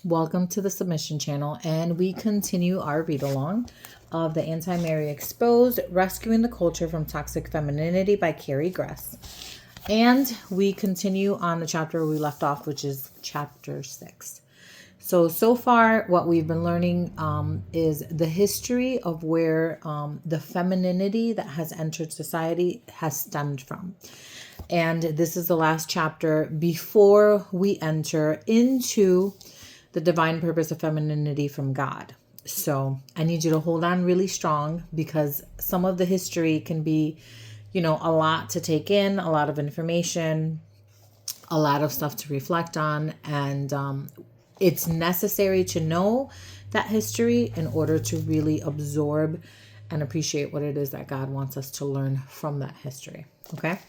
Welcome to the Submission Channel, and we continue our read-along of The Anti-Mary Exposed, Rescuing the Culture from Toxic Femininity by Carrie Gress. And we continue on the chapter we left off, which is chapter 6. So far, what we've been learning is the history of where the femininity that has entered society has stemmed from. And this is the last chapter before we enter into the divine purpose of femininity from God. So I need you to hold on really strong, because some of the history can be, a lot to take in, a lot of information, a lot of stuff to reflect on. And it's necessary to know that history in order to really absorb and appreciate what it is that God wants us to learn from that history. Okay?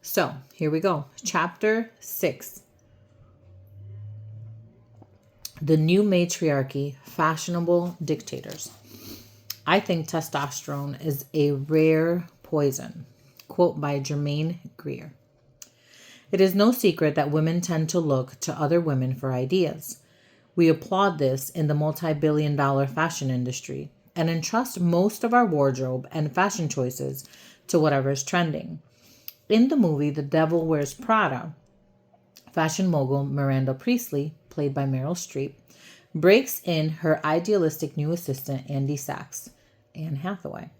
So here we go. Chapter 6. The New Matriarchy, Fashionable Dictators. I think testosterone is a rare poison. Quote by Germaine Greer. It is no secret that women tend to look to other women for ideas. We applaud this in the multi-billion-dollar fashion industry and entrust most of our wardrobe and fashion choices to whatever is trending. In the movie The Devil Wears Prada, fashion mogul Miranda Priestly, played by Meryl Streep, breaks in her idealistic new assistant Andy Sachs, Anne Hathaway,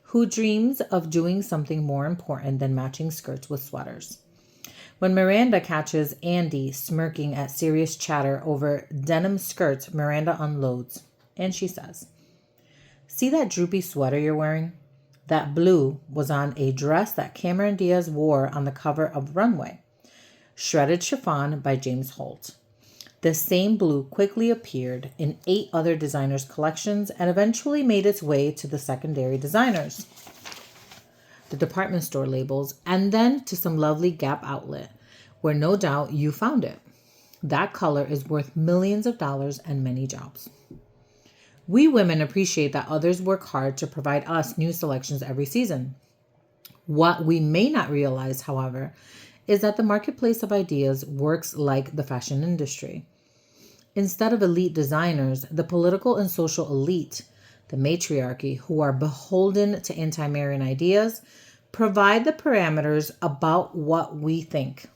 who dreams of doing something more important than matching skirts with sweaters. When Miranda catches Andy smirking at serious chatter over denim skirts, Miranda unloads, and she says, "See that droopy sweater you're wearing? That blue was on a dress that Cameron Diaz wore on the cover of Runway. Shredded Chiffon by James Holt. The same blue quickly appeared in 8 other designers' collections and eventually made its way to the secondary designers, the department store labels, and then to some lovely Gap outlet, where no doubt you found it. That color is worth millions of dollars and many jobs. We women appreciate that others work hard to provide us new selections every season. What we may not realize, however, is that the marketplace of ideas works like the fashion industry. Instead of elite designers, the political and social elite, the matriarchy, who are beholden to anti-Marian ideas, provide the parameters about what we think.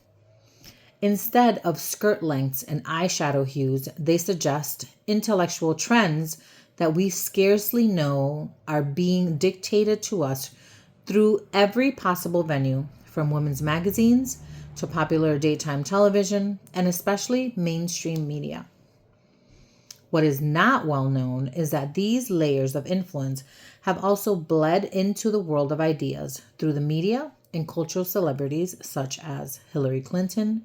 Instead of skirt lengths and eyeshadow hues, they suggest intellectual trends that we scarcely know are being dictated to us through every possible venue, from women's magazines to popular daytime television, and especially mainstream media. What is not well known is that these layers of influence have also bled into the world of ideas through the media and cultural celebrities such as Hillary Clinton,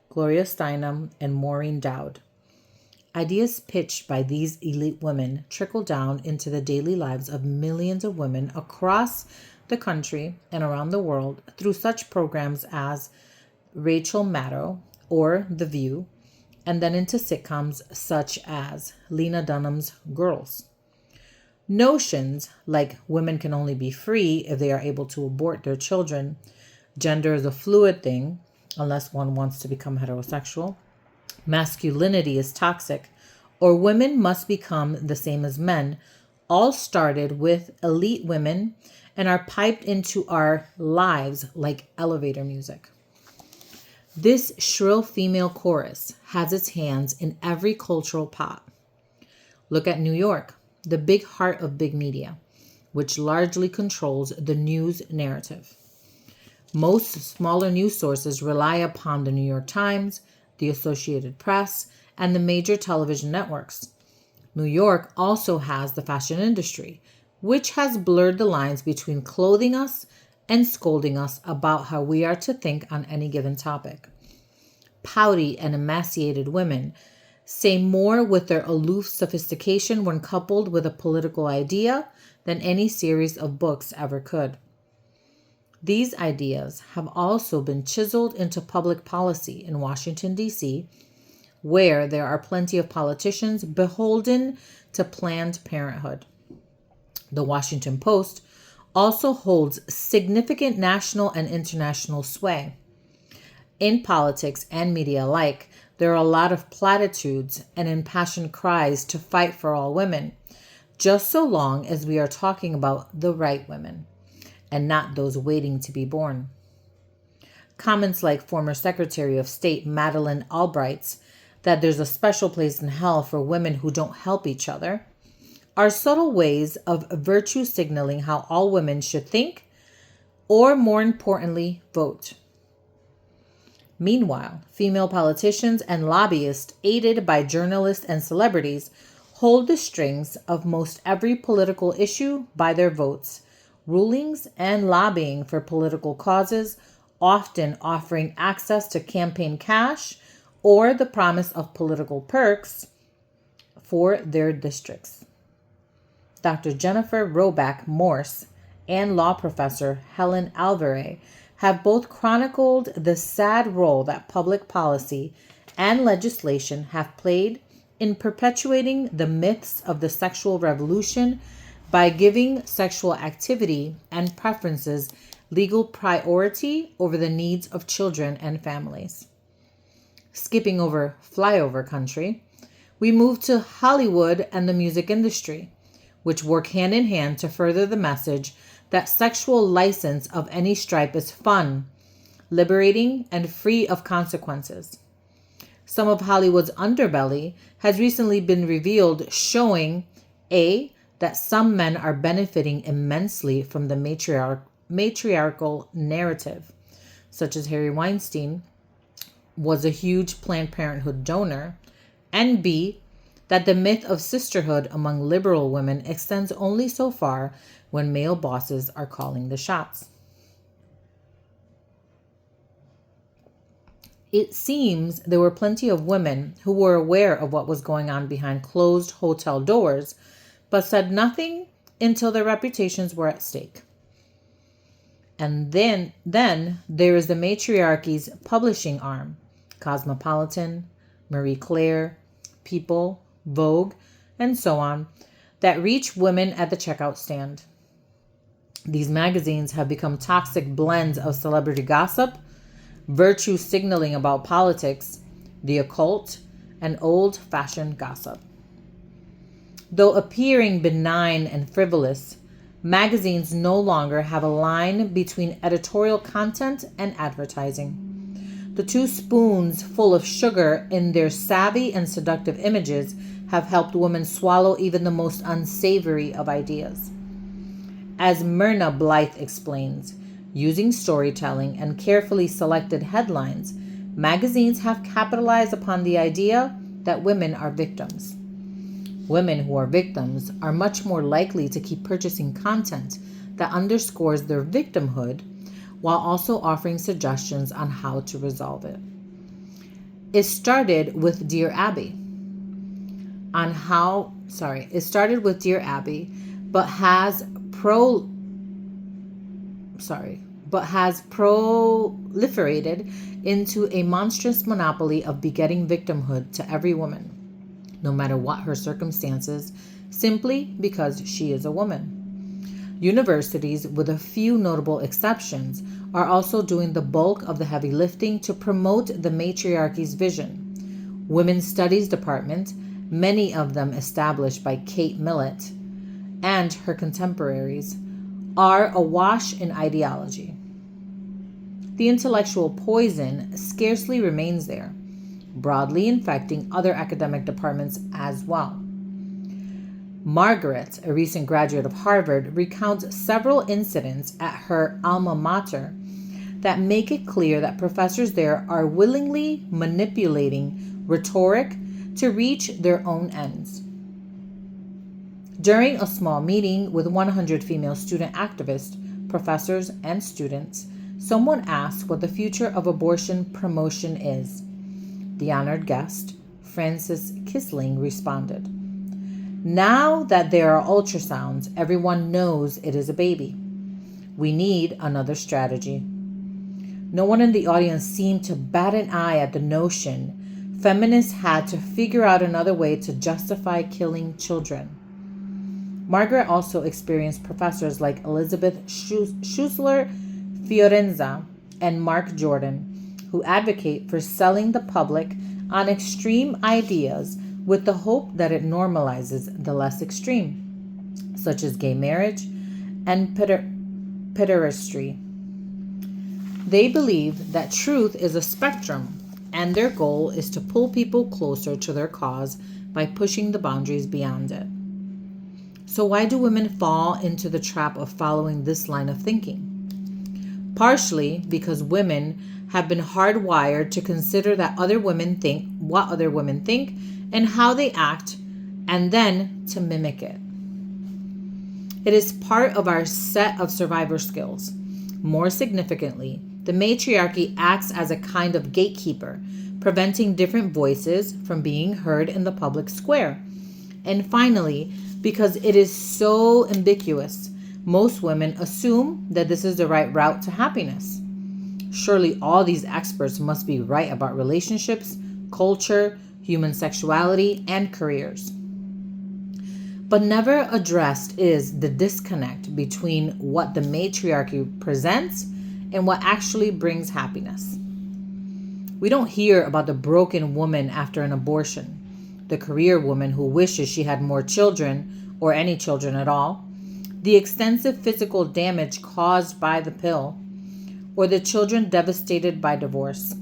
Gloria Steinem, and Maureen Dowd. Ideas pitched by these elite women trickle down into the daily lives of millions of women across the country and around the world through such programs as Rachel Maddow or The View, and then into sitcoms such as Lena Dunham's Girls. Notions like women can only be free if they are able to abort their children, gender is a fluid thing unless one wants to become heterosexual, masculinity is toxic, or women must become the same as men, all started with elite women and are piped into our lives like elevator music. This shrill female chorus has its hands in every cultural pot. Look at New York, the big heart of big media, which largely controls the news narrative. Most smaller news sources rely upon the New York Times, the Associated Press, and the major television networks. New York also has the fashion industry, which has blurred the lines between clothing us and scolding us about how we are to think on any given topic. Pouty and emaciated women say more with their aloof sophistication when coupled with a political idea than any series of books ever could. These ideas have also been chiseled into public policy in Washington, D.C., where there are plenty of politicians beholden to Planned Parenthood. The Washington Post also holds significant national and international sway. In politics and media alike, There are a lot of platitudes and impassioned cries to fight for all women, just so long as we are talking about the right women and not those waiting to be born. Comments like former Secretary of State Madeleine Albright's that there's a special place in hell for women who don't help each other are subtle ways of virtue signaling how all women should think, or more importantly, vote. Meanwhile, female politicians and lobbyists, aided by journalists and celebrities, hold the strings of most every political issue by their votes, rulings, and lobbying for political causes, often offering access to campaign cash or the promise of political perks for their districts. Dr. Jennifer Roback Morse and law professor Helen Alvarez have both chronicled the sad role that public policy and legislation have played in perpetuating the myths of the sexual revolution by giving sexual activity and preferences legal priority over the needs of children and families. Skipping over flyover country, we move to Hollywood and the music industry, which work hand in hand to further the message that sexual license of any stripe is fun, liberating, and free of consequences. Some of Hollywood's underbelly has recently been revealed, showing A, that some men are benefiting immensely from the matriarchal narrative, such as Harvey Weinstein was a huge Planned Parenthood donor, and B, that the myth of sisterhood among liberal women extends only so far when male bosses are calling the shots. It seems there were plenty of women who were aware of what was going on behind closed hotel doors, but said nothing until their reputations were at stake. And then there is the matriarchy's publishing arm, Cosmopolitan, Marie Claire, People, Vogue, and so on, that reach women at the checkout stand. These magazines have become toxic blends of celebrity gossip, virtue signaling about politics, the occult, and old-fashioned gossip. Though appearing benign and frivolous, magazines no longer have a line between editorial content and advertising. The two spoons full of sugar in their savvy and seductive images have helped women swallow even the most unsavory of ideas. As Myrna Blythe explains, using storytelling and carefully selected headlines, magazines have capitalized upon the idea that women are victims. Women who are victims are much more likely to keep purchasing content that underscores their victimhood while also offering suggestions on how to resolve it. It started with Dear Abby, but has proliferated into a monstrous monopoly of begetting victimhood to every woman, no matter what her circumstances, simply because she is a woman. Universities, with a few notable exceptions, are also doing the bulk of the heavy lifting to promote the matriarchy's vision. Women's Studies Department, many of them established by Kate Millett and her contemporaries, are awash in ideology. The intellectual poison scarcely remains there, broadly infecting other academic departments as well. Margaret, a recent graduate of Harvard, recounts several incidents at her alma mater that make it clear that professors there are willingly manipulating rhetoric to reach their own ends. During a small meeting with 100 female student activists, professors, and students, someone asked what the future of abortion promotion is. The honored guest, Frances Kissling, responded, "Now that there are ultrasounds, everyone knows it is a baby. We need another strategy." No one in the audience seemed to bat an eye at the notion feminists had to figure out another way to justify killing children. Margaret also experienced professors like Elizabeth Schussler Fiorenza and Mark Jordan, who advocate for selling the public on extreme ideas with the hope that it normalizes the less extreme, such as gay marriage and pederasty. They believe that truth is a spectrum, and their goal is to pull people closer to their cause by pushing the boundaries beyond it. So, why do women fall into the trap of following this line of thinking? Partially because women have been hardwired to consider that other women think, what other women think, and how they act, and then to mimic it. It is part of our set of survivor skills. More significantly, the matriarchy acts as a kind of gatekeeper, preventing different voices from being heard in the public square. And finally, because it is so ambiguous, most women assume that this is the right route to happiness. Surely all these experts must be right about relationships, culture, human sexuality, and careers. But never addressed is the disconnect between what the matriarchy presents and what actually brings happiness. We don't hear about the broken woman after an abortion, the career woman who wishes she had more children or any children at all, the extensive physical damage caused by the pill, or the children devastated by divorce.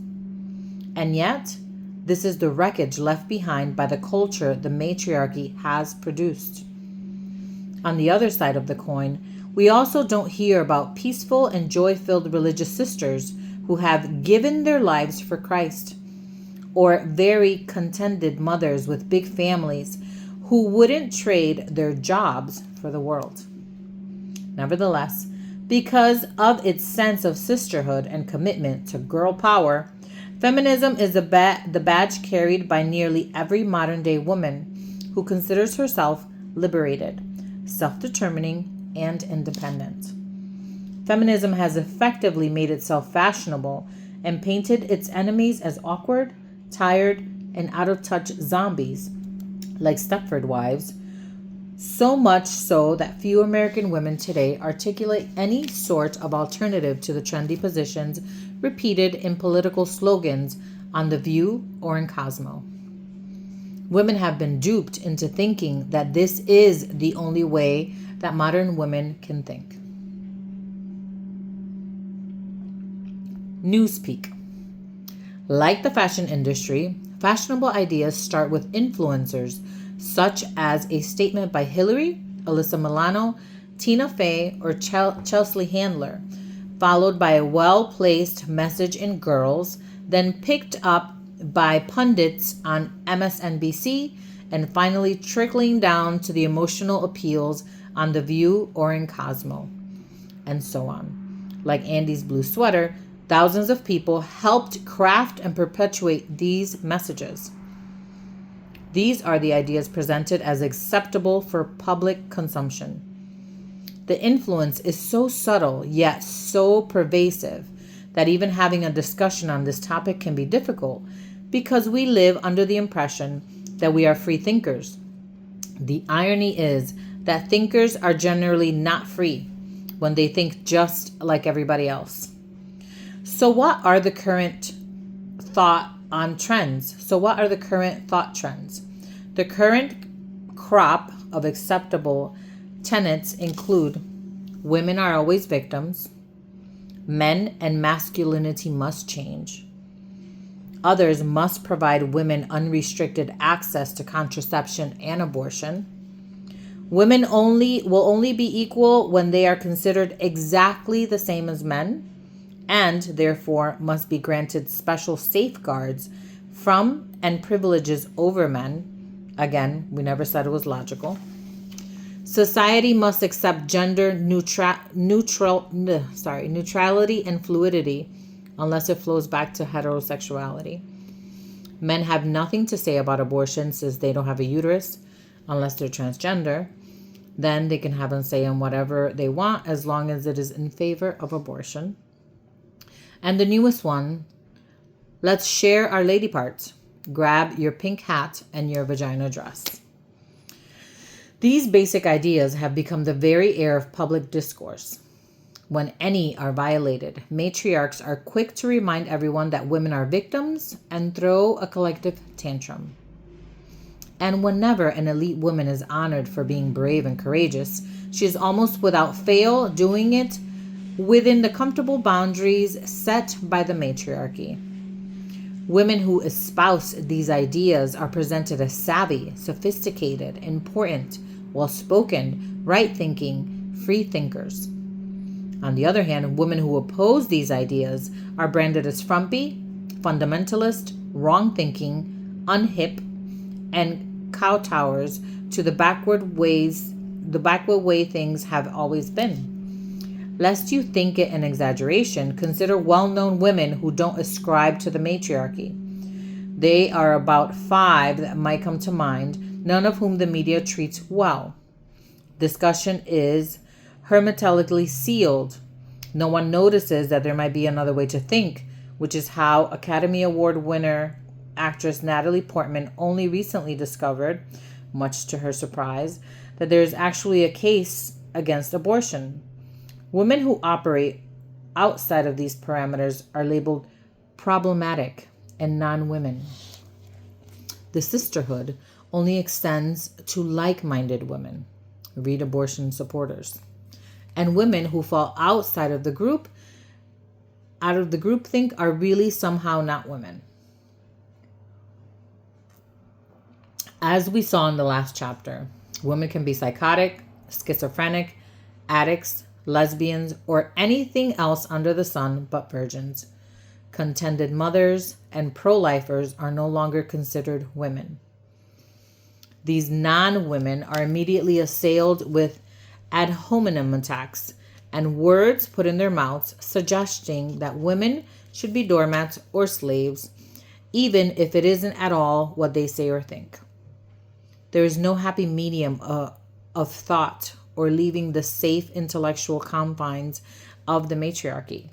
And yet, this is the wreckage left behind by the culture the matriarchy has produced. On the other side of the coin, we also don't hear about peaceful and joy-filled religious sisters who have given their lives for Christ, or very contented mothers with big families who wouldn't trade their jobs for the world. Nevertheless, because of its sense of sisterhood and commitment to girl power, feminism is the badge carried by nearly every modern-day woman who considers herself liberated, self-determining, and independent. Feminism has effectively made itself fashionable and painted its enemies as awkward, tired, and out-of-touch zombies, like Stepford Wives, so much so that few American women today articulate any sort of alternative to the trendy positions repeated in political slogans on The View or in Cosmo. Women have been duped into thinking that this is the only way that modern women can think. Newspeak. Like the fashion industry, fashionable ideas start with influencers such as a statement by Hillary, Alyssa Milano, Tina Fey, or Chelsea Handler, followed by a well-placed message in Girls, then picked up by pundits on MSNBC, and finally trickling down to the emotional appeals on The View or in Cosmo, and so on. Like Andy's blue sweater, thousands of people helped craft and perpetuate these messages. These are the ideas presented as acceptable for public consumption. The influence is so subtle yet so pervasive that even having a discussion on this topic can be difficult because we live under the impression that we are free thinkers. The irony is that thinkers are generally not free when they think just like everybody else. So what are the current thought trends? The current crop of acceptable tenets include women are always victims, men and masculinity must change, others must provide women unrestricted access to contraception and abortion, women will only be equal when they are considered exactly the same as men, and therefore must be granted special safeguards from and privileges over men. Again, we never said it was logical. Society must accept gender neutrality and fluidity unless it flows back to heterosexuality. Men have nothing to say about abortion since they don't have a uterus unless they're transgender. Then they can have a say on whatever they want as long as it is in favor of abortion. And the newest one, let's share our lady parts. Grab your pink hat and your vagina dress. These basic ideas have become the very air of public discourse. When any are violated, matriarchs are quick to remind everyone that women are victims and throw a collective tantrum. And whenever an elite woman is honored for being brave and courageous, she is almost without fail doing it within the comfortable boundaries set by the matriarchy. Women who espouse these ideas are presented as savvy, sophisticated, important, well-spoken, right-thinking, free thinkers. On the other hand, women who oppose these ideas are branded as frumpy, fundamentalist, wrong-thinking, unhip, and kowtowers to the backward way things have always been. Lest you think it an exaggeration, consider well-known women who don't ascribe to the matriarchy. They are about 5 that might come to mind, none of whom the media treats well. Discussion is hermetically sealed. No one notices that there might be another way to think, which is how Academy Award winner actress Natalie Portman only recently discovered, much to her surprise, that there is actually a case against abortion. Women who operate outside of these parameters are labeled problematic and non-women. The sisterhood only extends to like-minded women, read abortion supporters, and women who fall outside of the group, think are really somehow not women. As we saw in the last chapter, women can be psychotic, schizophrenic, addicts, lesbians, or anything else under the sun but virgins. Contented mothers and pro-lifers are no longer considered women. These non-women are immediately assailed with ad hominem attacks and words put in their mouths suggesting that women should be doormats or slaves, even if it isn't at all what they say or think. There is no happy medium of thought or leaving the safe intellectual confines of the matriarchy.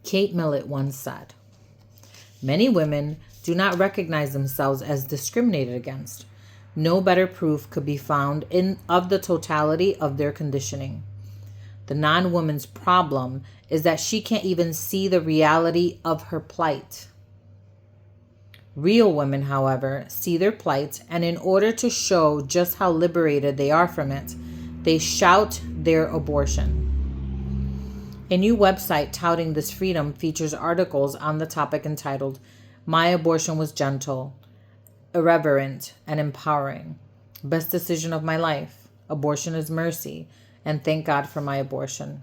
Kate Millett once said, "Many women do not recognize themselves as discriminated against. No better proof could be found of the totality of their conditioning. The non-woman's problem is that she can't even see the reality of her plight. Real women, however, see their plight, and in order to show just how liberated they are from it, they shout their abortion." A new website touting this freedom features articles on the topic entitled, "My Abortion Was Gentle, Irreverent, and Empowering. Best Decision of My Life. Abortion is Mercy, and Thank God for My Abortion."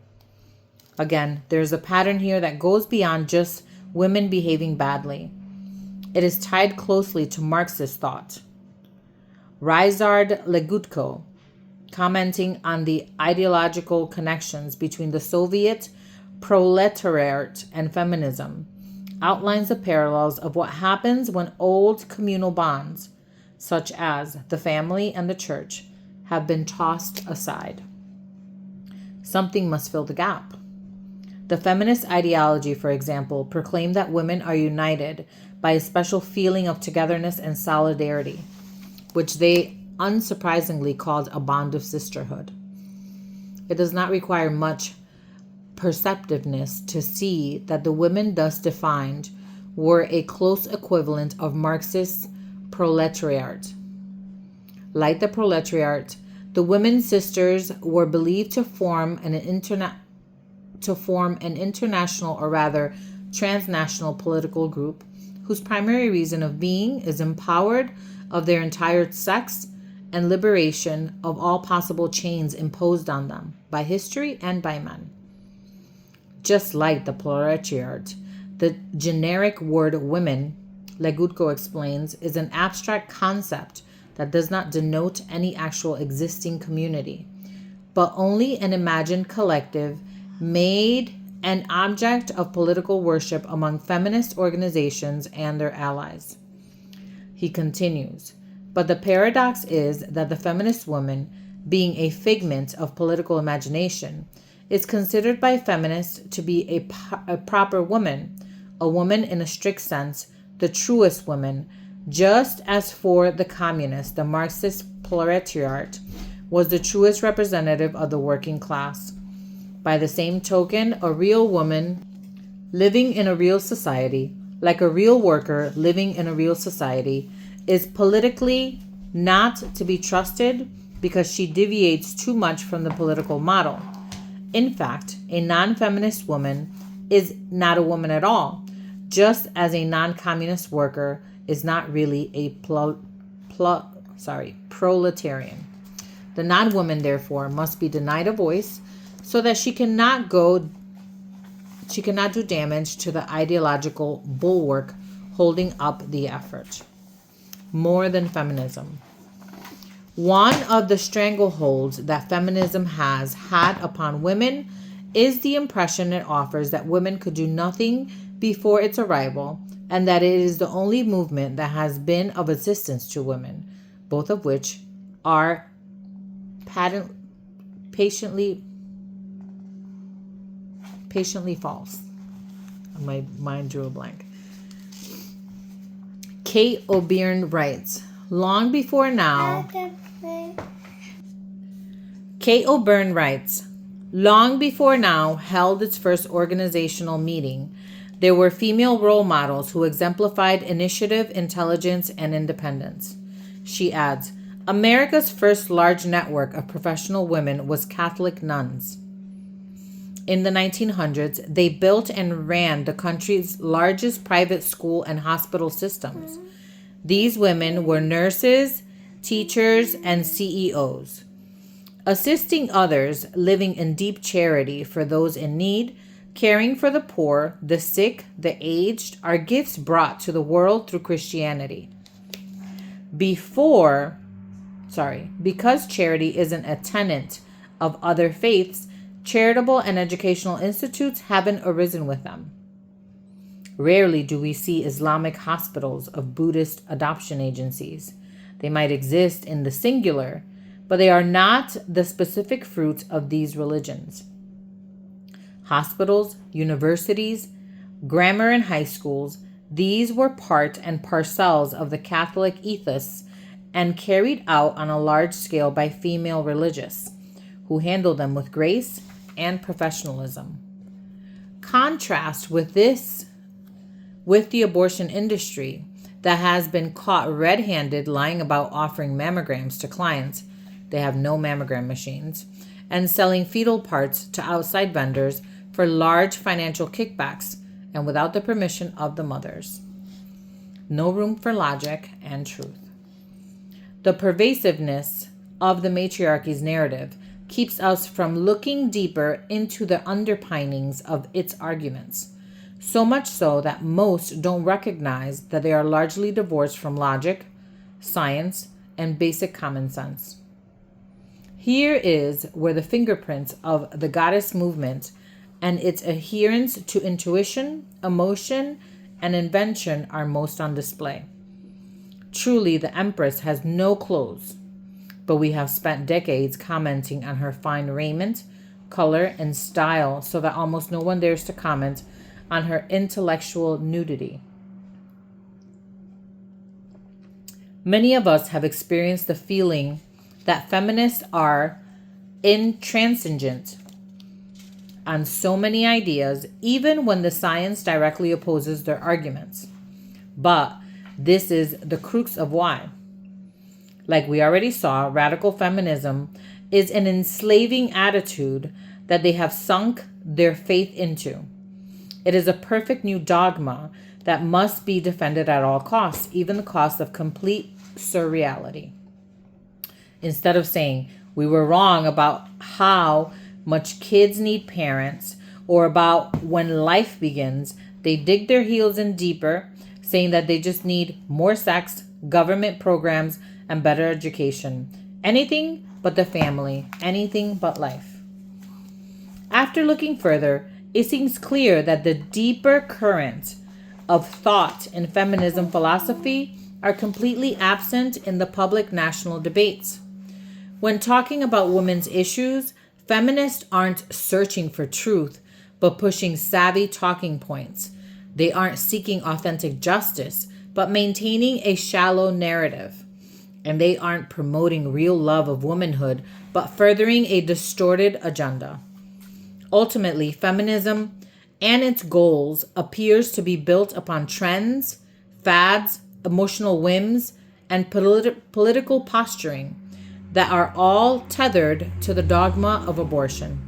Again, there's a pattern here that goes beyond just women behaving badly. It is tied closely to Marxist thought. Ryszard Legutko, commenting on the ideological connections between the Soviet proletariat and feminism, outlines the parallels of what happens when old communal bonds, such as the family and the church, have been tossed aside. Something must fill the gap. The feminist ideology, for example, proclaimed that women are united by a special feeling of togetherness and solidarity, which they unsurprisingly called a bond of sisterhood. It does not require much perceptiveness to see that the women thus defined were a close equivalent of Marxist proletariat. Like the proletariat, the women sisters were believed to form an international, or rather transnational political group whose primary reason of being is empowered of their entire sex and liberation of all possible chains imposed on them by history and by men. Just like the proletariat, the generic word women, Legutko explains, is an abstract concept that does not denote any actual existing community, but only an imagined collective made an object of political worship among feminist organizations and their allies. He continues, but the paradox is that the feminist woman, being a figment of political imagination, is considered by feminists to be a proper woman, a woman in a strict sense, the truest woman, just as for the communists, the Marxist proletariat was the truest representative of the working class. By the same token, a real woman living in a real society, like a real worker living in a real society, is politically not to be trusted because she deviates too much from the political model. In fact, a non-feminist woman is not a woman at all, just as a non-communist worker is not really a proletarian. The non-woman, therefore, must be denied a voice so that she cannot do damage to the ideological bulwark holding up the effort. More than feminism. One of the strangleholds that feminism has had upon women is the impression it offers that women could do nothing before its arrival, and that it is the only movement that has been of assistance to women, both of which are patiently false. My mind drew a blank. Kate O'Byrne writes, long before now, held its first organizational meeting, there were female role models who exemplified initiative, intelligence, and independence. She adds, America's first large network of professional women was Catholic nuns. In the 1900s, they built and ran the country's largest private school and hospital systems. These women were nurses, teachers, and CEOs. Assisting others, living in deep charity for those in need, caring for the poor, the sick, the aged, are gifts brought to the world through Christianity. Because charity isn't a tenet of other faiths, charitable and educational institutes haven't arisen with them. Rarely do we see Islamic hospitals of Buddhist adoption agencies. They might exist in the singular, but they are not the specific fruits of these religions. Hospitals, universities, grammar and high schools, these were part and parcels of the Catholic ethos and carried out on a large scale by female religious, who handled them with grace and professionalism. Contrast with the abortion industry that has been caught red-handed lying about offering mammograms to clients, they have no mammogram machines, and selling fetal parts to outside vendors for large financial kickbacks and without the permission of the mothers. No room for logic and truth. The pervasiveness of the matriarchy's narrative keeps us from looking deeper into the underpinnings of its arguments, so much so that most don't recognize that they are largely divorced from logic, science, and basic common sense. Here is where the fingerprints of the goddess movement and its adherence to intuition, emotion, and invention are most on display. Truly, the Empress has no clothes, but we have spent decades commenting on her fine raiment, color, and style so that almost no one dares to comment on her intellectual nudity. Many of us have experienced the feeling that feminists are intransigent on so many ideas, even when the science directly opposes their arguments. But this is the crux of why. Like we already saw, radical feminism is an enslaving attitude that they have sunk their faith into. It is a perfect new dogma that must be defended at all costs, even the cost of complete surreality. Instead of saying, we were wrong about how much kids need parents or about when life begins, they dig their heels in deeper, saying that they just need more sex, government programs, and better education. Anything but the family, anything but life. After looking further, it seems clear that the deeper current of thought in feminism philosophy are completely absent in the public national debates. When talking about women's issues, feminists aren't searching for truth, but pushing savvy talking points. They aren't seeking authentic justice, but maintaining a shallow narrative. And they aren't promoting real love of womanhood, but furthering a distorted agenda. Ultimately, feminism and its goals appears to be built upon trends, fads, emotional whims, and political posturing that are all tethered to the dogma of abortion.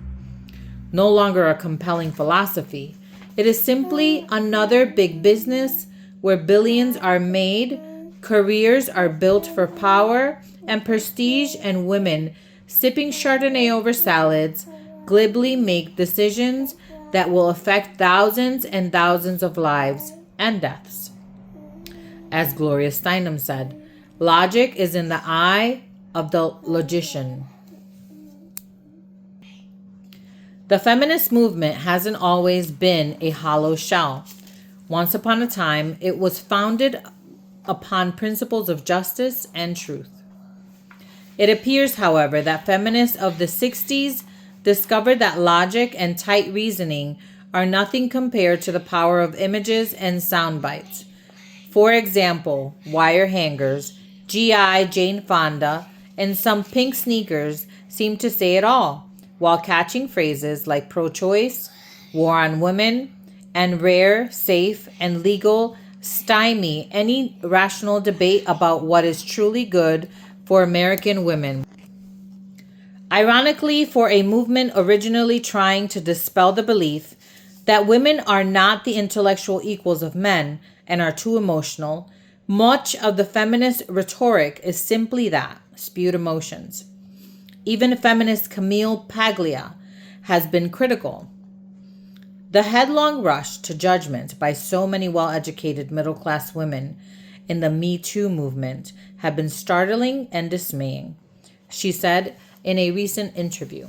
No longer a compelling philosophy, it is simply another big business where billions are made, careers are built for power and prestige, and women sipping Chardonnay over salads glibly make decisions that will affect thousands and thousands of lives and deaths. As Gloria Steinem said, logic is in the eye of the logician. The feminist movement hasn't always been a hollow shell. Once upon a time, it was founded upon principles of justice and truth. It appears, however, that feminists of the 60s discovered that logic and tight reasoning are nothing compared to the power of images and sound bites. For example, wire hangers, G.I. Jane Fonda, and some pink sneakers seem to say it all, while catching phrases like pro-choice, war on women, and rare, safe, and legal stymie any rational debate about what is truly good for American women. Ironically, for a movement originally trying to dispel the belief that women are not the intellectual equals of men and are too emotional, much of the feminist rhetoric is simply that, spewed emotions. Even feminist Camille Paglia has been critical. The headlong rush to judgment by so many well-educated middle-class women in the Me Too movement have been startling and dismaying. She said in a recent interview,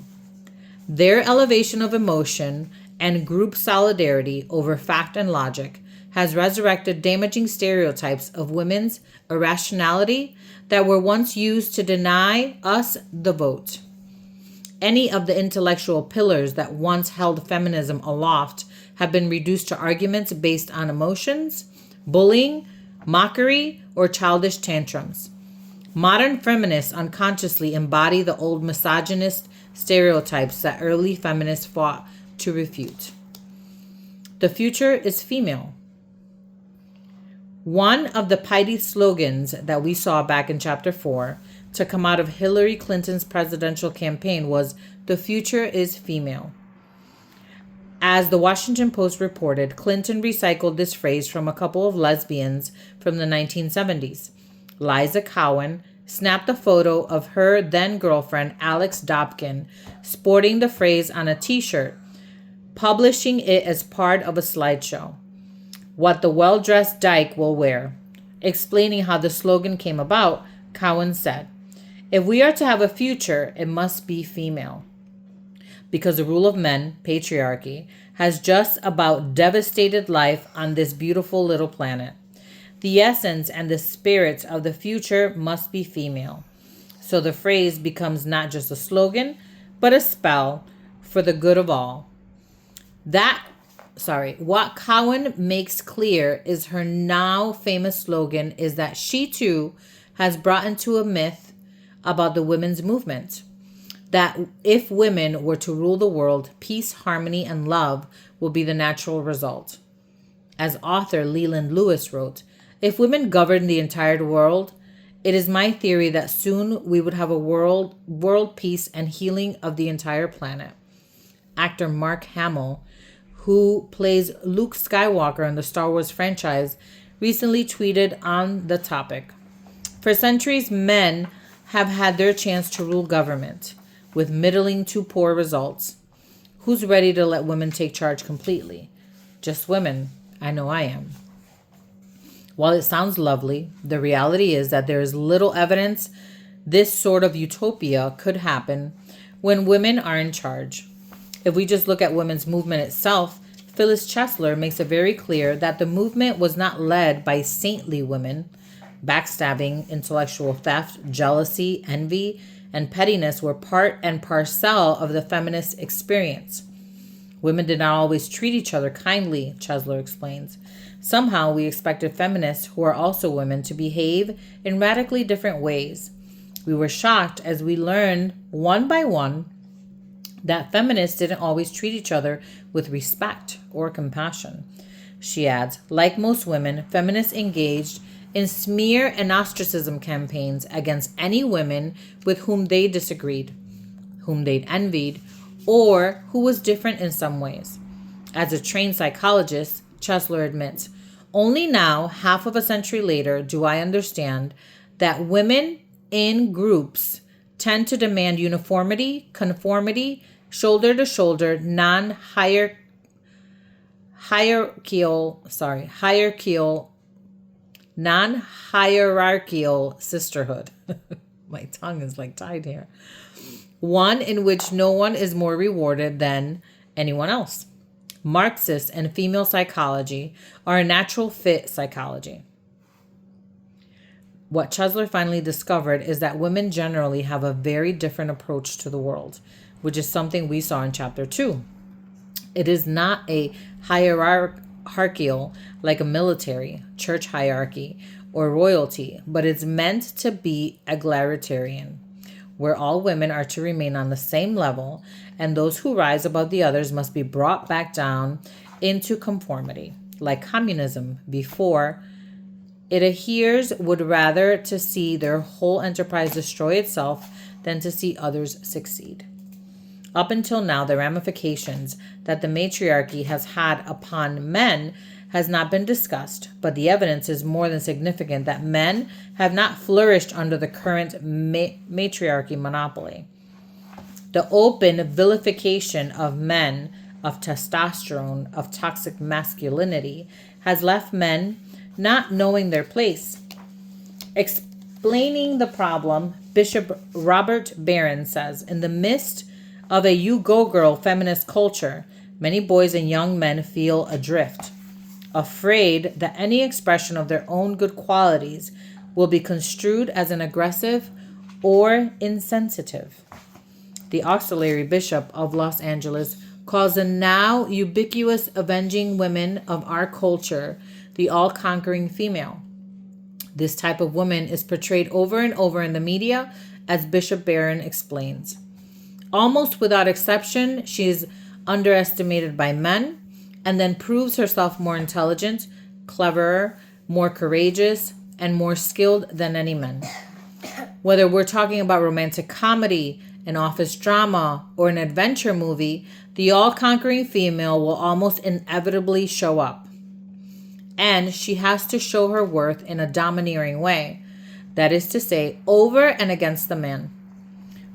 their elevation of emotion and group solidarity over fact and logic has resurrected damaging stereotypes of women's irrationality that were once used to deny us the vote. Any of the intellectual pillars that once held feminism aloft have been reduced to arguments based on emotions, bullying, mockery, or childish tantrums. Modern feminists unconsciously embody the old misogynist stereotypes that early feminists fought to refute. The future is female. One of the piety slogans that we saw back in chapter 4 to come out of Hillary Clinton's presidential campaign was, "The future is female." As the Washington Post reported, Clinton recycled this phrase from a couple of lesbians from the 1970s. Liza Cowan snapped a photo of her then-girlfriend Alex Dobkin sporting the phrase on a t-shirt, publishing it as part of a slideshow, "What the well-dressed dyke will wear." Explaining how the slogan came about, Cowan said, "If we are to have a future, it must be female. Because the rule of men, patriarchy, has just about devastated life on this beautiful little planet. The essence and the spirits of the future must be female." So the phrase becomes not just a slogan, but a spell for the good of all. What Cowan makes clear is her now famous slogan is that she too has brought into a myth about the women's movement. That if women were to rule the world, peace, harmony, and love will be the natural result. As author Leland Lewis wrote, "If women governed the entire world, it is my theory that soon we would have a world peace and healing of the entire planet." Actor Mark Hamill, who plays Luke Skywalker in the Star Wars franchise, recently tweeted on the topic. For centuries, men have had their chance to rule government, with middling to poor results. Who's ready to let women take charge completely? Just women. I know I am. While it sounds lovely, the reality is that there is little evidence this sort of utopia could happen when women are in charge. If we just look at women's movement itself, Phyllis Chesler makes it very clear that the movement was not led by saintly women. Backstabbing, intellectual theft, jealousy, envy, and pettiness were part and parcel of the feminist experience. Women did not always treat each other kindly, Chesler explains. Somehow we expected feminists, who are also women, to behave in radically different ways. We were shocked as we learned, one by one, that feminists didn't always treat each other with respect or compassion. She adds, like most women, feminists engaged in smear and ostracism campaigns against any women with whom they disagreed, whom they'd envied, or who was different in some ways. As a trained psychologist, Chesler admits, only now, half of a century later, do I understand that women in groups tend to demand uniformity, conformity, shoulder to shoulder, non-hierarchical sisterhood. My tongue is like tied here. One in which no one is more rewarded than anyone else. Marxist and female psychology are a natural fit psychology. What Chesler finally discovered is that women generally have a very different approach to the world, which is something we saw in chapter 2. It is not a hierarchical like a military, church hierarchy, or royalty, but it's meant to be egalitarian, where all women are to remain on the same level, and those who rise above the others must be brought back down into conformity, like communism before. It adheres would rather to see their whole enterprise destroy itself than to see others succeed. Up until now, the ramifications that the matriarchy has had upon men has not been discussed, but the evidence is more than significant that men have not flourished under the current matriarchy monopoly. The open vilification of men, of testosterone, of toxic masculinity, has left men not knowing their place. Explaining the problem, Bishop Robert Barron says, in the midst of a you go girl feminist culture, many boys and young men feel adrift, afraid that any expression of their own good qualities will be construed as an aggressive or insensitive. The auxiliary bishop of Los Angeles calls the now ubiquitous avenging women of our culture the all-conquering female. This type of woman is portrayed over and over in the media, as Bishop Barron explains. Almost without exception, she is underestimated by men and then proves herself more intelligent, cleverer, more courageous, and more skilled than any man. Whether we're talking about romantic comedy, an office drama, or an adventure movie, the all-conquering female will almost inevitably show up. And she has to show her worth in a domineering way, that is to say, over and against the man.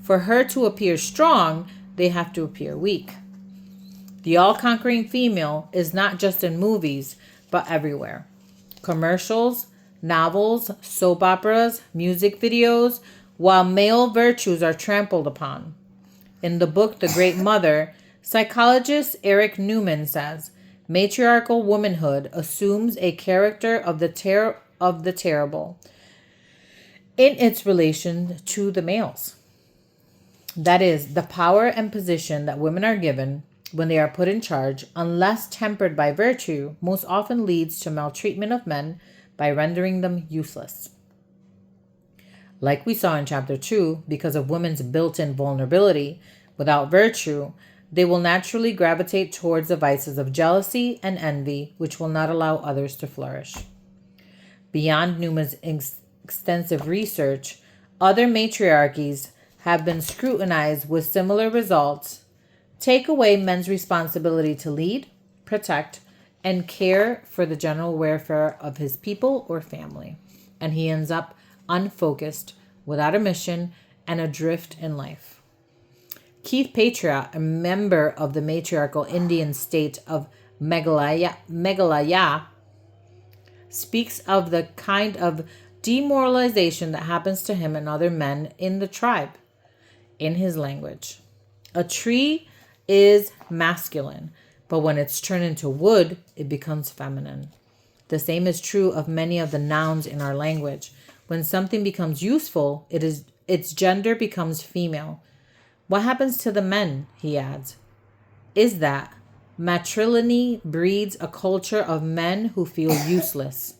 For her to appear strong, they have to appear weak. The all-conquering female is not just in movies, but everywhere. Commercials, novels, soap operas, music videos, while male virtues are trampled upon. In the book The Great Mother, psychologist Eric Newman says, matriarchal womanhood assumes a character of the terrible in its relation to the males. That is, the power and position that women are given when they are put in charge, unless tempered by virtue, most often leads to maltreatment of men by rendering them useless. Like we saw in chapter 2, because of women's built-in vulnerability, without virtue, they will naturally gravitate towards the vices of jealousy and envy, which will not allow others to flourish. Beyond Newman's extensive research, other matriarchies have been scrutinized with similar results. Take away men's responsibility to lead, protect, and care for the general welfare of his people or family, and he ends up unfocused, without a mission, and adrift in life. Keith Patriot, a member of the matriarchal Indian state of Meghalaya, speaks of the kind of demoralization that happens to him and other men in the tribe. In his language, a tree is masculine, but when it's turned into wood, it becomes feminine. The same is true of many of the nouns in our language. When something becomes useful, its gender becomes female. What happens to the men, he adds, is that matrilineal breeds a culture of men who feel useless.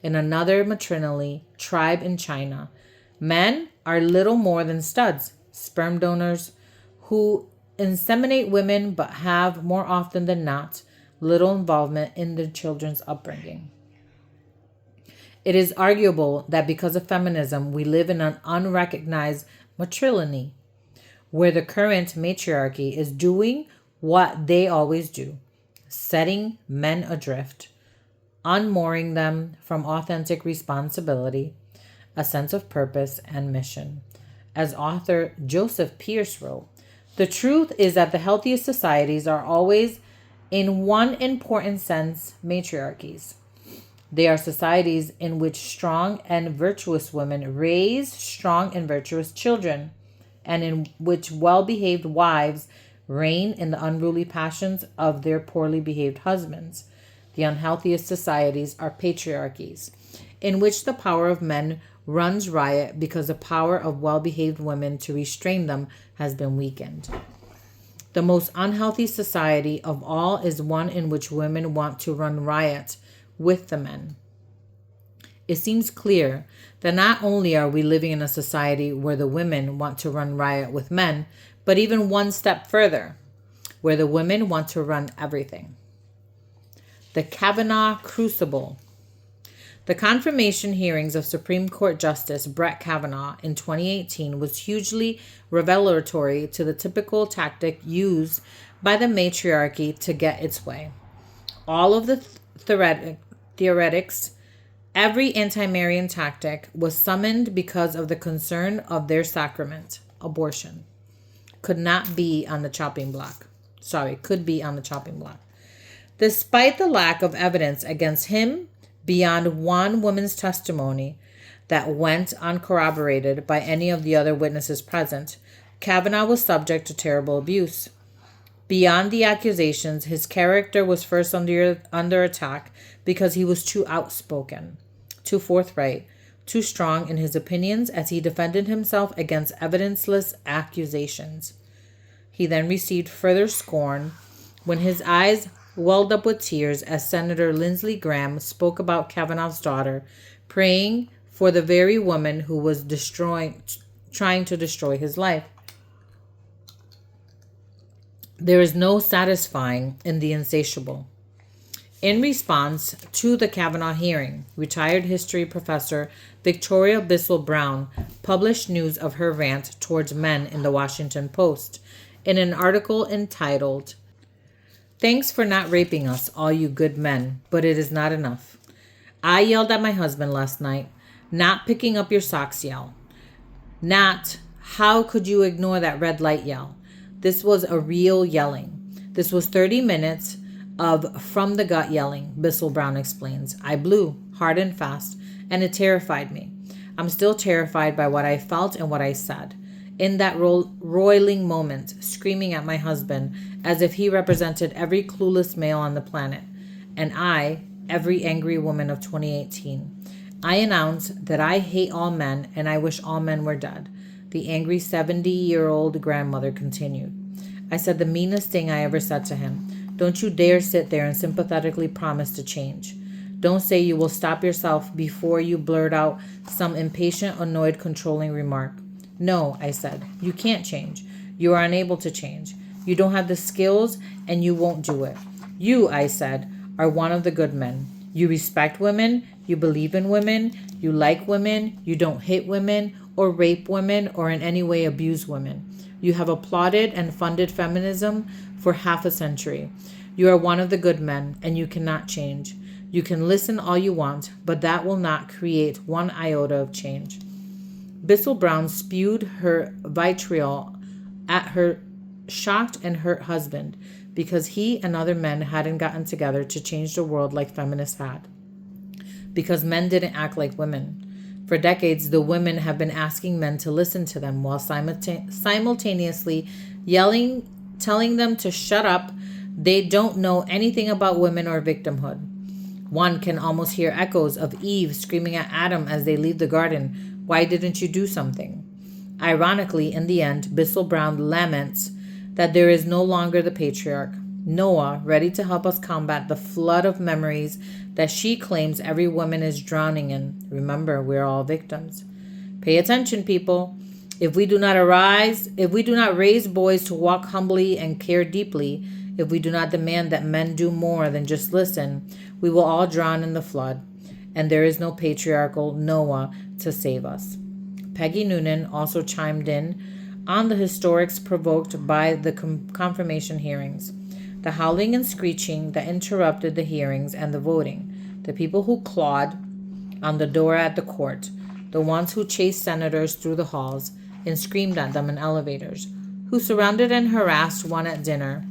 In another matrilineal tribe in China, men are little more than studs, sperm donors, who inseminate women but have, more often than not, little involvement in their children's upbringing. It is arguable that because of feminism, we live in an unrecognized matrilineal, where the current matriarchy is doing what they always do, setting men adrift, unmooring them from authentic responsibility, a sense of purpose and mission. As author Joseph Pierce wrote, the truth is that the healthiest societies are always, in one important sense, matriarchies. They are societies in which strong and virtuous women raise strong and virtuous children, and in which well-behaved wives reign in the unruly passions of their poorly behaved husbands. The unhealthiest societies are patriarchies, in which the power of men runs riot because the power of well-behaved women to restrain them has been weakened. The most unhealthy society of all is one in which women want to run riot with the men. It seems clear that not only are we living in a society where the women want to run riot with men, but even one step further, where the women want to run everything. The Kavanaugh Crucible. The confirmation hearings of Supreme Court Justice Brett Kavanaugh in 2018 was hugely revelatory to the typical tactic used by the matriarchy to get its way. All of the theoretics, every anti-Marian tactic was summoned because of the concern of their sacrament, abortion. Could be on the chopping block. Despite the lack of evidence against him beyond one woman's testimony that went uncorroborated by any of the other witnesses present, Kavanaugh was subject to terrible abuse. Beyond the accusations, his character was first under attack because he was too outspoken, too forthright, too strong in his opinions as he defended himself against evidenceless accusations. He then received further scorn when his eyes welled up with tears as Senator Lindsey Graham spoke about Kavanaugh's daughter, praying for the very woman who was trying to destroy his life. There is no satisfying in the insatiable. In response to the Kavanaugh hearing, retired history professor Victoria Bissell Brown published news of her rant towards men in the Washington Post in an article entitled, "Thanks for not raping us, all you good men, but it is not enough. I yelled at my husband last night, not picking up your socks yell. Not, how could you ignore that red light yell? This was a real yelling. This was 30 minutes of from the gut yelling," Bissell Brown explains. "I blew hard and fast, and it terrified me. I'm still terrified by what I felt and what I said. In that roiling moment, screaming at my husband as if he represented every clueless male on the planet, and I, every angry woman of 2018. I announced that I hate all men and I wish all men were dead," the angry 70-year-old grandmother continued. "I said the meanest thing I ever said to him. Don't you dare sit there and sympathetically promise to change. Don't say you will stop yourself before you blurt out some impatient, annoyed, controlling remark. No, I said, you can't change. You are unable to change. You don't have the skills and you won't do it. You, I said, are one of the good men. You respect women, you believe in women, you like women, you don't hit women or rape women or in any way abuse women. You have applauded and funded feminism for half a century. You are one of the good men and you cannot change. You can listen all you want, but that will not create one iota of change." Bissell Brown spewed her vitriol at her shocked and hurt husband because he and other men hadn't gotten together to change the world like feminists had. Because men didn't act like women. For decades, the women have been asking men to listen to them while simultaneously telling them to shut up. They don't know anything about women or victimhood. One can almost hear echoes of Eve screaming at Adam as they leave the garden, "Why didn't you do something?" Ironically, in the end, Bissell Brown laments that there is no longer the patriarch, Noah, ready to help us combat the flood of memories that she claims every woman is drowning in. Remember, we're all victims. Pay attention, people. If we do not raise boys to walk humbly and care deeply, if we do not demand that men do more than just listen, we will all drown in the flood, and there is no patriarchal Noah to save us. Peggy Noonan also chimed in on the historics provoked by the confirmation hearings, the howling and screeching that interrupted the hearings and the voting, the people who clawed on the door at the court, the ones who chased senators through the halls and screamed at them in elevators, who surrounded and harassed one at dinner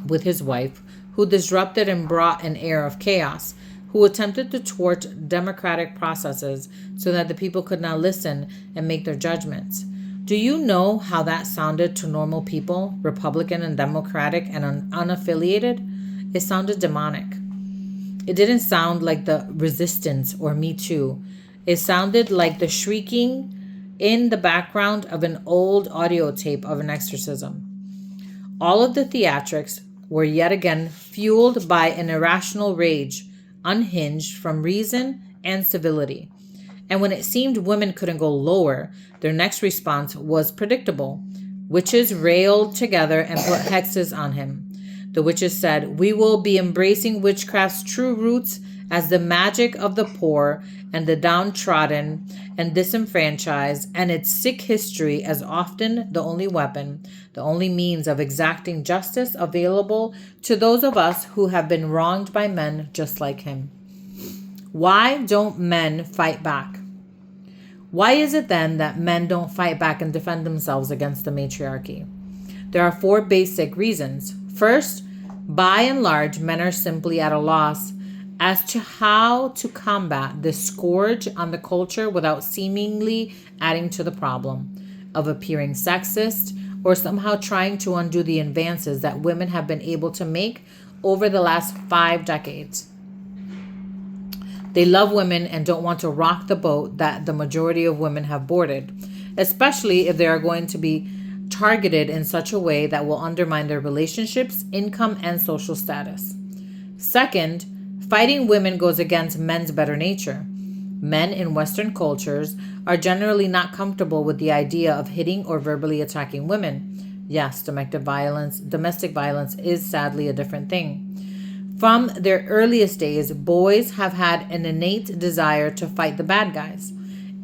with his wife, who disrupted and brought an air of chaos, who attempted to thwart democratic processes so that the people could not listen and make their judgments. Do you know how that sounded to normal people, Republican and Democratic and unaffiliated? It sounded demonic. It didn't sound like the resistance or Me Too. It sounded like the shrieking in the background of an old audio tape of an exorcism. All of the theatrics were yet again fueled by an irrational rage, unhinged from reason and civility. And when it seemed women couldn't go lower, their next response was predictable. Witches railed together and put hexes on him. The witches said, "We will be embracing witchcraft's true roots as the magic of the poor and the downtrodden and disenfranchised, and its sick history as often the only weapon, the only means of exacting justice available to those of us who have been wronged by men just like him." Why don't men fight back? Why is it then that men don't fight back and defend themselves against the matriarchy? There are 4 basic reasons. First, by and large, men are simply at a loss as to how to combat this scourge on the culture without seemingly adding to the problem of appearing sexist or somehow trying to undo the advances that women have been able to make over the last 5 decades. They love women and don't want to rock the boat that the majority of women have boarded, especially if they are going to be targeted in such a way that will undermine their relationships, income, and social status. Second, fighting women goes against men's better nature. Men in Western cultures are generally not comfortable with the idea of hitting or verbally attacking women. Yes, domestic violence is sadly a different thing. From their earliest days, boys have had an innate desire to fight the bad guys.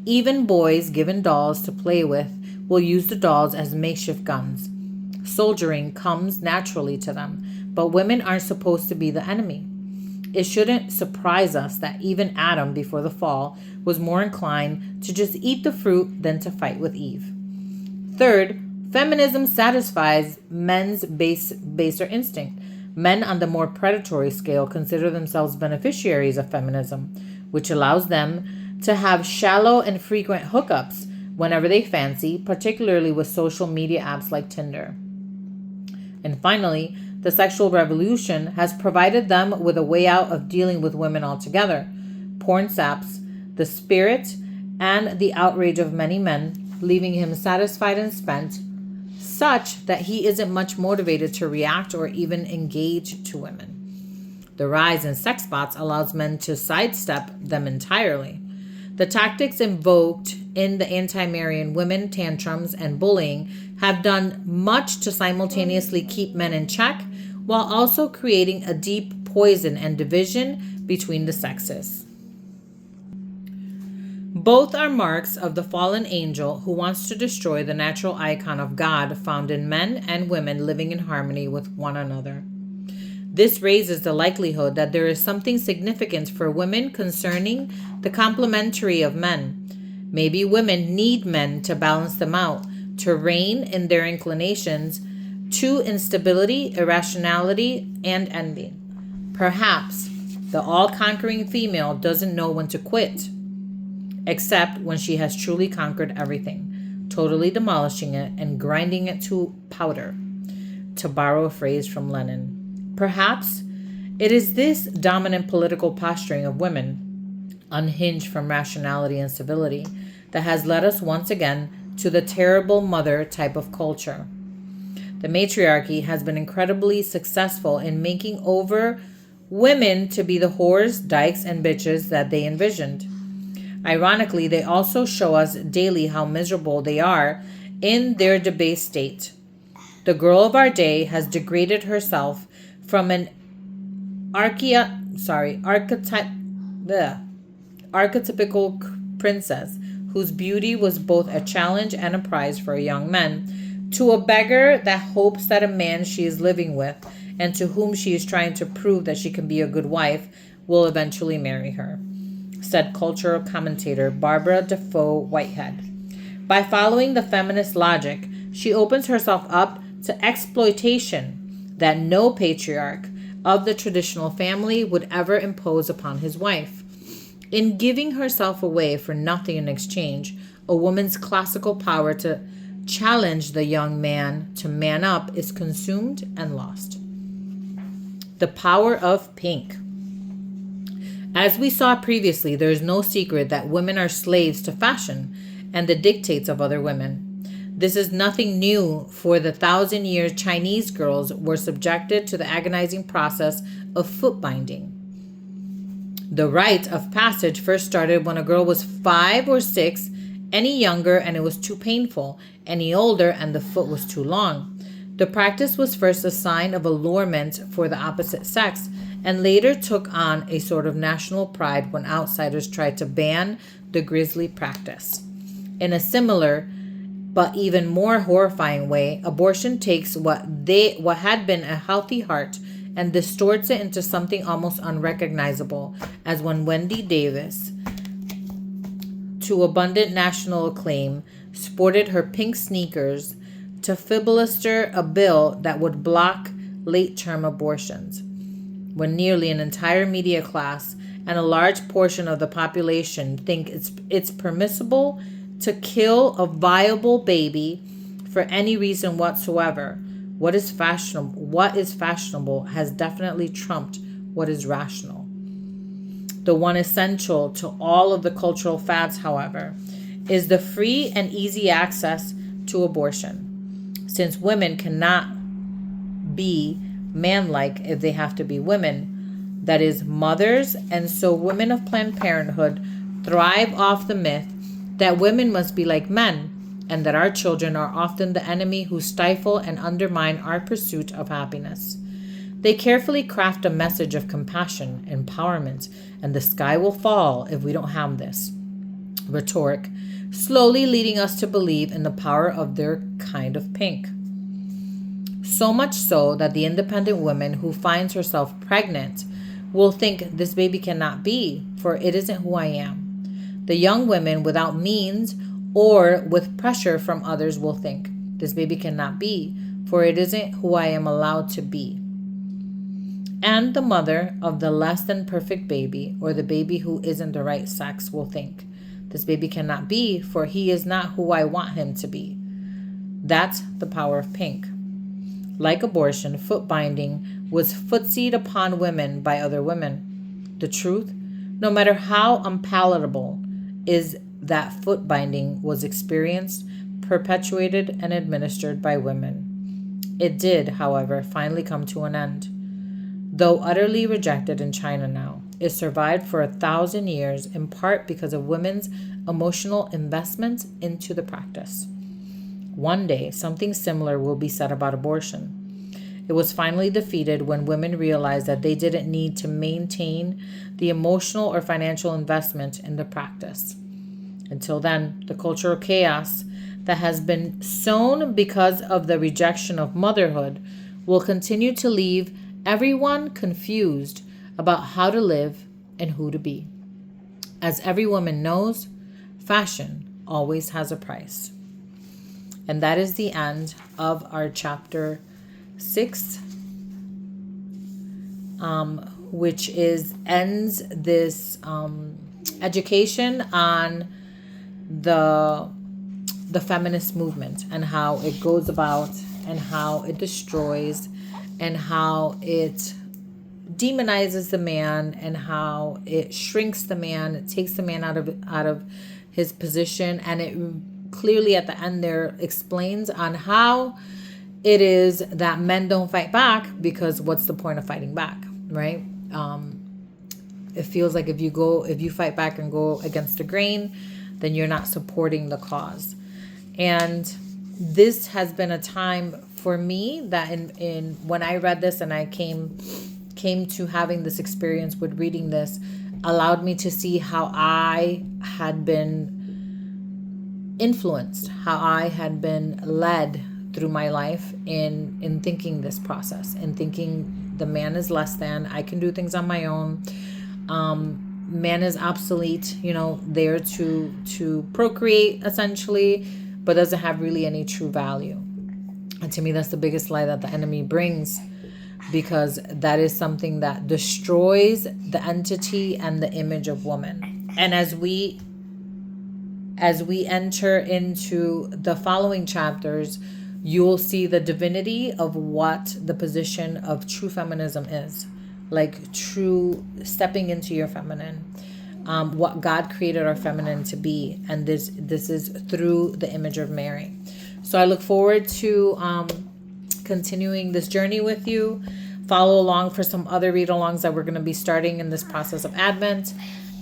Even boys given dolls to play with will use the dolls as makeshift guns. Soldiering comes naturally to them, but women aren't supposed to be the enemy. It shouldn't surprise us that even Adam, before the fall, was more inclined to just eat the fruit than to fight with Eve. Third, feminism satisfies men's baser instinct. Men on the more predatory scale consider themselves beneficiaries of feminism, which allows them to have shallow and frequent hookups whenever they fancy, particularly with social media apps like Tinder. And finally, the sexual revolution has provided them with a way out of dealing with women altogether. Porn saps the spirit and the outrage of many men, leaving him satisfied and spent, such that he isn't much motivated to react or even engage to women. The rise in sex bots allows men to sidestep them entirely. The tactics invoked in the anti-Marian women tantrums and bullying have done much to simultaneously keep men in check while also creating a deep poison and division between the sexes. Both are marks of the fallen angel who wants to destroy the natural icon of God found in men and women living in harmony with one another. This raises the likelihood that there is something significant for women concerning the complementary of men. Maybe women need men to balance them out, to rein in their inclinations to instability, irrationality, and envy. Perhaps the all-conquering female doesn't know when to quit, except when she has truly conquered everything, totally demolishing it and grinding it to powder, to borrow a phrase from Lenin. Perhaps it is this dominant political posturing of women, unhinged from rationality and civility, that has led us once again to the terrible mother type of culture. The matriarchy has been incredibly successful in making over women to be the whores, dykes, and bitches that they envisioned. Ironically, they also show us daily how miserable they are in their debased state. The girl of our day has degraded herself from an archetype, archetypical princess whose beauty was both a challenge and a prize for young men, to a beggar that hopes that a man she is living with and to whom she is trying to prove that she can be a good wife will eventually marry her, said cultural commentator Barbara Defoe Whitehead. By following the feminist logic, she opens herself up to exploitation that no patriarch of the traditional family would ever impose upon his wife. In giving herself away for nothing in exchange, a woman's classical power to challenge the young man to man up is consumed and lost. The power of pink. As we saw previously, there is no secret that women are slaves to fashion and the dictates of other women. This is nothing new, for the 1,000-year Chinese girls were subjected to the agonizing process of foot binding. The rite of passage first started when a girl was 5 or 6, any younger and it was too painful, any older and the foot was too long. The practice was first a sign of allurement for the opposite sex and later took on a sort of national pride when outsiders tried to ban the grisly practice. In a similar but even more horrifying way, abortion takes what had been a healthy heart and distorts it into something almost unrecognizable, as when Wendy Davis, to abundant national acclaim, sported her pink sneakers to filibuster a bill that would block late-term abortions. When nearly an entire media class and a large portion of the population think it's permissible to kill a viable baby for any reason whatsoever, what is fashionable has definitely trumped what is rational. The one essential to all of the cultural fads, however, is the free and easy access to abortion. Since women cannot be manlike if they have to be women, that is, mothers, and so women of Planned Parenthood thrive off the myth that women must be like men, and that our children are often the enemy who stifle and undermine our pursuit of happiness. They carefully craft a message of compassion, empowerment, and the sky will fall if we don't have this rhetoric, slowly leading us to believe in the power of their kind of pink. So much so that the independent woman who finds herself pregnant will think this baby cannot be, for it isn't who I am. The young women without means or with pressure from others will think, this baby cannot be, for it isn't who I am allowed to be. And the mother of the less than perfect baby, or the baby who isn't the right sex, will think, this baby cannot be, for he is not who I want him to be. That's the power of pink. Like abortion, foot binding was footsied upon women by other women. The truth, no matter how unpalatable, is that foot binding was experienced, perpetuated, and administered by women. It did, however, finally come to an end. Though utterly rejected in China now, it survived for 1,000 years in part because of women's emotional investment into the practice. One day, something similar will be said about abortion. It was finally defeated when women realized that they didn't need to maintain the emotional or financial investment in the practice. Until then, the cultural chaos that has been sown because of the rejection of motherhood will continue to leave everyone confused about how to live and who to be. As every woman knows, fashion always has a price. And that is the end of our chapter 6, which ends this education on the feminist movement and how it goes about and how it destroys and how it demonizes the man and how it shrinks the man. It takes the man out of his position, and it clearly at the end there explains on how it is that men don't fight back, because what's the point of fighting back, right? it feels like if you fight back and go against the grain, then you're not supporting the cause. And this has been a time for me that in when I read this and I came to having this experience with reading this, allowed me to see how I had been influenced, how I had been led through my life in thinking this process, and thinking the man is less than, I can do things on my own. Man is obsolete, there to procreate essentially, but doesn't have really any true value. And to me, that's the biggest lie that the enemy brings, because that is something that destroys the entity and the image of woman. And as we enter into the following chapters, you'll see the divinity of what the position of true feminism is. Like true stepping into your feminine, what God created our feminine to be. And this is through the image of Mary. So I look forward to continuing this journey with you. Follow along for some other read-alongs that we're going to be starting in this process of Advent.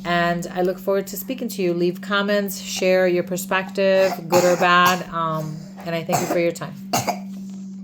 And I look forward to speaking to you. Leave comments, share your perspective, good or bad. And I thank you for your time.